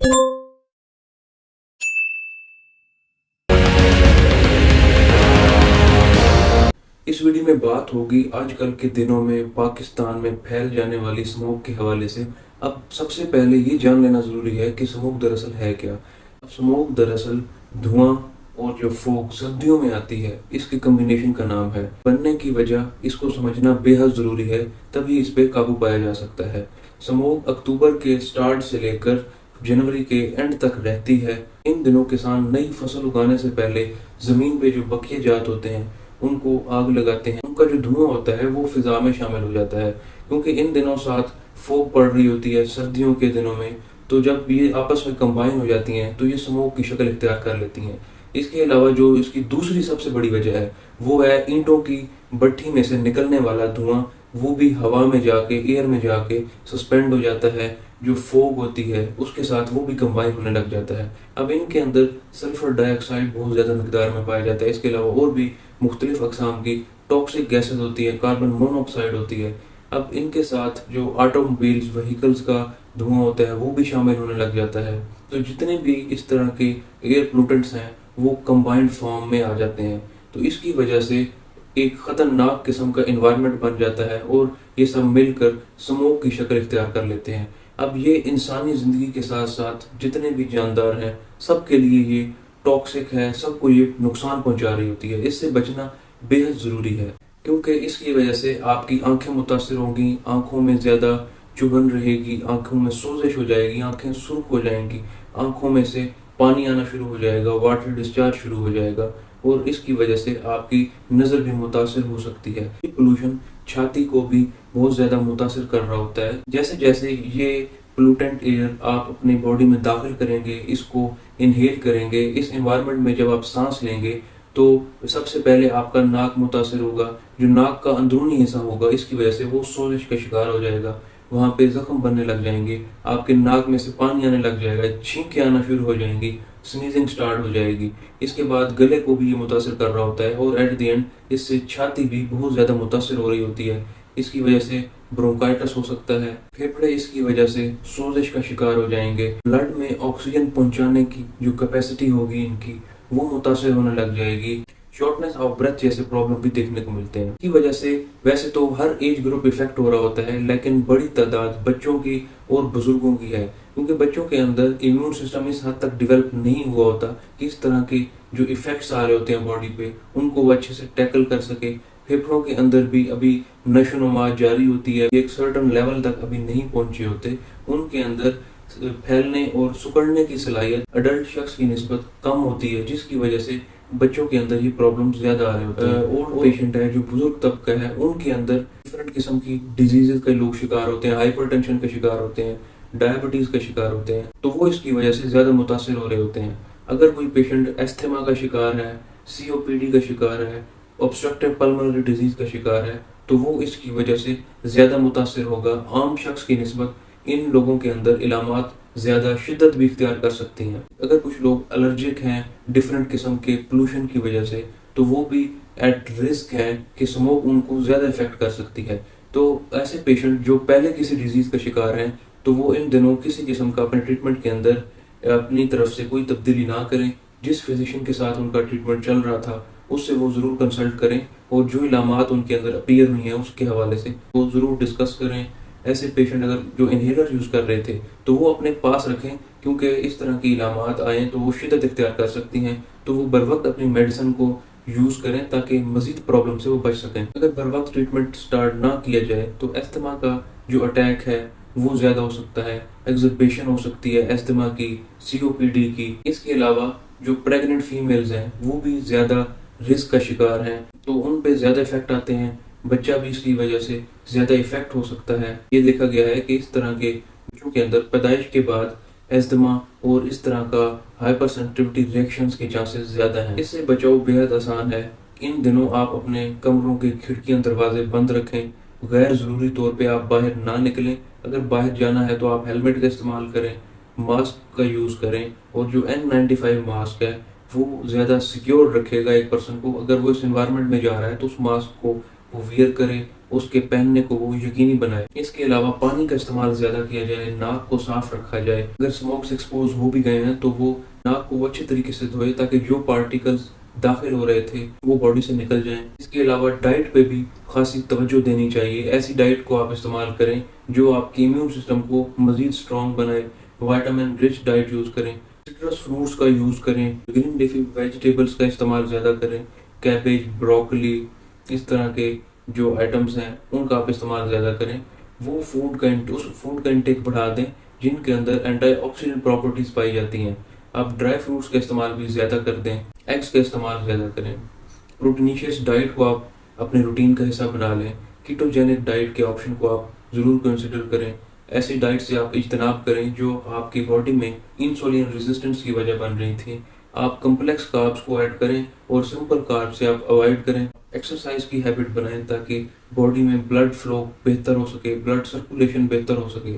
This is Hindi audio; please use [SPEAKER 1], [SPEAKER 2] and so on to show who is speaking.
[SPEAKER 1] इस वीडियो में बात होगी आजकल के दिनों में पाकिस्तान में फैल जाने वाली स्मोक के हवाले से। अब सबसे पहले ये जान लेना ज़रूरी है कि स्मोक दरअसल है क्या। अब स्मोक दरअसल धुआं और जो फोग सर्दियों में आती है, इसके कम्बिनेशन का नाम है। बनने की वजह इसको समझना बेहद ज़रूरी है, तभी इस पे काबू पाया जा सकता है। स्मोक अक्टूबर के स्टार्ट से लेकर जनवरी के एंड तक रहती है। इन दिनों किसान नई फसल उगाने से पहले ज़मीन पे जो बकिए जात होते हैं उनको आग लगाते हैं। उनका जो धुआं होता है वो फिजा में शामिल हो जाता है, क्योंकि इन दिनों साथ फोग पड़ रही होती है सर्दियों के दिनों में। तो जब ये आपस में कंबाइन हो जाती हैं तो ये स्मोक की शक्ल इख्तियार कर लेती हैं। इसके अलावा जो इसकी दूसरी सबसे बड़ी वजह है वो है ईंटों की भट्ठी में से निकलने वाला धुआं। वो भी हवा में जाके, एयर में जाके सस्पेंड हो जाता है। जो फोग होती है उसके साथ वो भी कंबाइन होने लग जाता है। अब इनके अंदर सल्फर डाइऑक्साइड बहुत ज़्यादा मिकदार में पाया जाता है। इसके अलावा और भी मुख्तलिफ अक़साम की टॉक्सिक गैसेज होती है, कार्बन मोनोऑक्साइड होती है। अब इनके साथ जो ऑटोमोबाइल्स व्हीकल्स का धुआं होता है वो भी शामिल होने लग जाता है। तो जितने भी इस तरह के एयर पोल्यूटेंट्स हैं वो कंबाइंड फॉर्म में आ जाते हैं। तो इसकी वजह से एक खतरनाक किस्म का इन्वायरमेंट बन जाता है और ये सब मिलकर स्मोक की शक्ल इख्तियार कर लेते हैं। अब ये इंसानी ज़िंदगी के साथ साथ जितने भी जानदार हैं सबके लिए ये टॉक्सिक है, सबको ये नुकसान पहुंचा रही होती है। इससे बचना बेहद ज़रूरी है, क्योंकि इसकी वजह से आपकी आंखें मुतासर होंगी, आंखों में ज़्यादा चुभन रहेगी, आंखों में सोजिश हो जाएगी, आंखें सुर्ख हो जाएंगी, आंखों में से पानी आना शुरू हो जाएगा, वाटर डिस्चार्ज शुरू हो जाएगा और इसकी वजह से आपकी नज़र भी मुतासर हो सकती है। ये पोल्यूशन छाती को भी बहुत ज़्यादा मुतासर कर रहा होता है। जैसे जैसे ये पोल्यूटेंट एयर आप अपनी बॉडी में दाखिल करेंगे, इसको इनहेल करेंगे, इस एनवायरनमेंट में जब आप सांस लेंगे तो सबसे पहले आपका नाक मुतासर होगा। जो नाक का अंदरूनी हिस्सा होगा इसकी वजह से वो सोजिश का शिकार हो जाएगा, वहाँ पे जख्म बनने लग जाएंगे, आपके नाक में से पानी आने लग जाएगा, छींकें आना शुरू हो जाएंगी, स्नीजिंग स्टार्ट हो जाएगी। इसके बाद गले को भी ये मुतासर कर रहा होता है और एट द एंड इससे छाती भी बहुत ज़्यादा मुतासर हो रही होती है। इसकी वजह से ब्रोंकाइटिस हो सकता है, फेफड़े इसकी वजह से सोजिश का शिकार हो जाएंगे, ब्लड में ऑक्सीजन पहुंचाने की जो कैपेसिटी होगी इनकी वो मुतासर होने लग जाएगी, शॉर्टनेस ऑफ ब्रेथ जैसे प्रॉब्लम भी देखने को मिलते हैं। की वजह से वैसे तो हर एज ग्रुप इफेक्ट हो रहा होता है, लेकिन बड़ी तादाद बच्चों की और बुजुर्गों की है, क्योंकि बच्चों के अंदर इम्यून सिस्टम इस हद तक डेवलप नहीं हुआ होता कि इस तरह के जो इफेक्ट्स आ रहे होते हैं बॉडी पे उनको वो अच्छे से टैकल कर सके। फेफड़ों के अंदर भी अभी नशोनुमा जारी होती है, एक सर्टन लेवल तक अभी नहीं पहुंचे होते। उनके अंदर फैलने और सिकुड़ने की सलाहियत अडल्ट शख्स की निस्बत कम होती है, जिसकी वजह से बच्चों के अंदर ये प्रॉब्लम ज्यादा आ रहे होते हैं। ओल्ड पेशेंट है, जो बुजुर्ग तबका है, उनके अंदर डिफरेंट किस्म की डिजीजेस के लोग शिकार होते हैं, हाइपरटेंशन का शिकार होते हैं, डायबिटीज का शिकार होते हैं, तो वो इसकी वजह से ज्यादा मुतासर हो रहे होते हैं। अगर कोई पेशेंट एस्थमा का शिकार है, सीओपीडी का शिकार है, ऑब्स्ट्रक्टिव पल्मोनरी डिजीज का शिकार है, तो वो इसकी वजह से ज्यादा मुतासर होगा। आम शख्स की निस्बत इन लोगों के अंदर इलामात ज्यादा शिद्दत भी इख्तियार कर सकती हैं। अगर कुछ लोग एलर्जिक हैं डिफरेंट किस्म के पोल्यूशन की वजह से, तो वो भी एट रिस्क है कि स्मोक उनको ज्यादा इफेक्ट कर सकती है। तो ऐसे पेशेंट जो पहले किसी डिजीज का शिकार हैं, तो वो इन दिनों किसी किस्म का अपने ट्रीटमेंट के अंदर अपनी तरफ से कोई तब्दीली ना करें। जिस फिजिशियन के साथ उनका ट्रीटमेंट चल रहा था उससे वो जरूर कंसल्ट करें और जो इलामात उनके अंदर अपीयर हुई हैं उसके हवाले से वो जरूर डिस्कस करें। ऐसे पेशेंट अगर जो इनहेलर यूज कर रहे थे तो वो अपने पास रखें, क्योंकि इस तरह की इलामात आए तो वो शिद्दत इख्तियार कर सकती हैं। तो वो बर वक्त अपनी मेडिसिन को यूज करें ताकि मजीद प्रॉब्लम से वो बच सकें। अगर बर वक्त ट्रीटमेंट स्टार्ट ना किया जाए तो एस्थमा का जो अटैक है वो ज्यादा हो सकता है, एक्सर्बेशन हो सकती है एस्थमा की, सीओपीडी की। इसके अलावा जो प्रेग्नेंट फीमेल्स हैं वो भी ज्यादा रिस्क का शिकार हैं, तो उन पे ज्यादा इफेक्ट आते हैं। बच्चा भी इसकी वजह से ज्यादा इफेक्ट हो सकता है। ये देखा गया है कि इस तरह के बच्चों के अंदर पैदाइश के बाद एस्थमा और इस तरह का हाइपर सेंसिटिविटी रिएक्शंस के चांसेस ज्यादा हैं। इससे बचाव बेहद आसान है। इन दिनों आप अपने कमरों के खिड़कियां दरवाजे बंद रखें, गैर जरूरी तौर पे आप बाहर ना निकलें। अगर बाहर जाना है तो आप हेलमेट का इस्तेमाल करें, मास्क का यूज करें और जो N95 मास्क है वो ज्यादा सिक्योर रखेगा एक पर्सन को। अगर वो इस एनवायरनमेंट में जा रहा है तो उस मास्क को वो वियर करे उसके पहनने को वो यकीनी बनाए। इसके अलावा पानी का इस्तेमाल ज़्यादा किया जाए, नाक को साफ रखा जाए। अगर स्मोक से एक्सपोज हो भी गए हैं तो वो नाक को अच्छे तरीके से धोए ताकि जो पार्टिकल्स दाखिल हो रहे थे वो बॉडी से निकल जाएं। इसके अलावा डाइट पे भी खासी तवज्जो देनी चाहिए। ऐसी डाइट को आप इस्तेमाल करें जो आपके इम्यून सिस्टम को मज़ीद स्ट्रॉन्ग बनाए। विटामिन रिच डाइट यूज़ करें, सिट्रस फ्रूट्स का यूज़ करें, ग्रीन लीफी वेजिटेबल्स का इस्तेमाल ज़्यादा करें, कैबेज, ब्रोकली, इस तरह के जो आइटम्स हैं उनका आप इस्तेमाल ज़्यादा करें। वो उस फूड का इंटेक बढ़ा दें जिनके अंदर एंटीऑक्सीडेंट प्रॉपर्टीज़ पाई जाती हैं। आप ड्राई फ्रूट्स का इस्तेमाल भी ज़्यादा कर दें, एग्स का इस्तेमाल ज़्यादा करें। प्रोटीनिशियस डाइट को आप अपने रूटीन का हिस्सा बना लें। कीटोजेनिक डाइट के ऑप्शन को आप ज़रूर कंसिडर करें। ऐसी डाइट से आप इज्तनाब करें जो आपकी बॉडी में इंसुलिन रेजिस्टेंस की वजह बन रही थी। आप कम्प्लेक्स कार्ब्स को ऐड करें और सिंपल कार्ब से आप अवॉइड करें। एक्सरसाइज की हैबिट बनाएं ताकि बॉडी में ब्लड फ्लो बेहतर हो सके, ब्लड सर्कुलेशन बेहतर हो सके।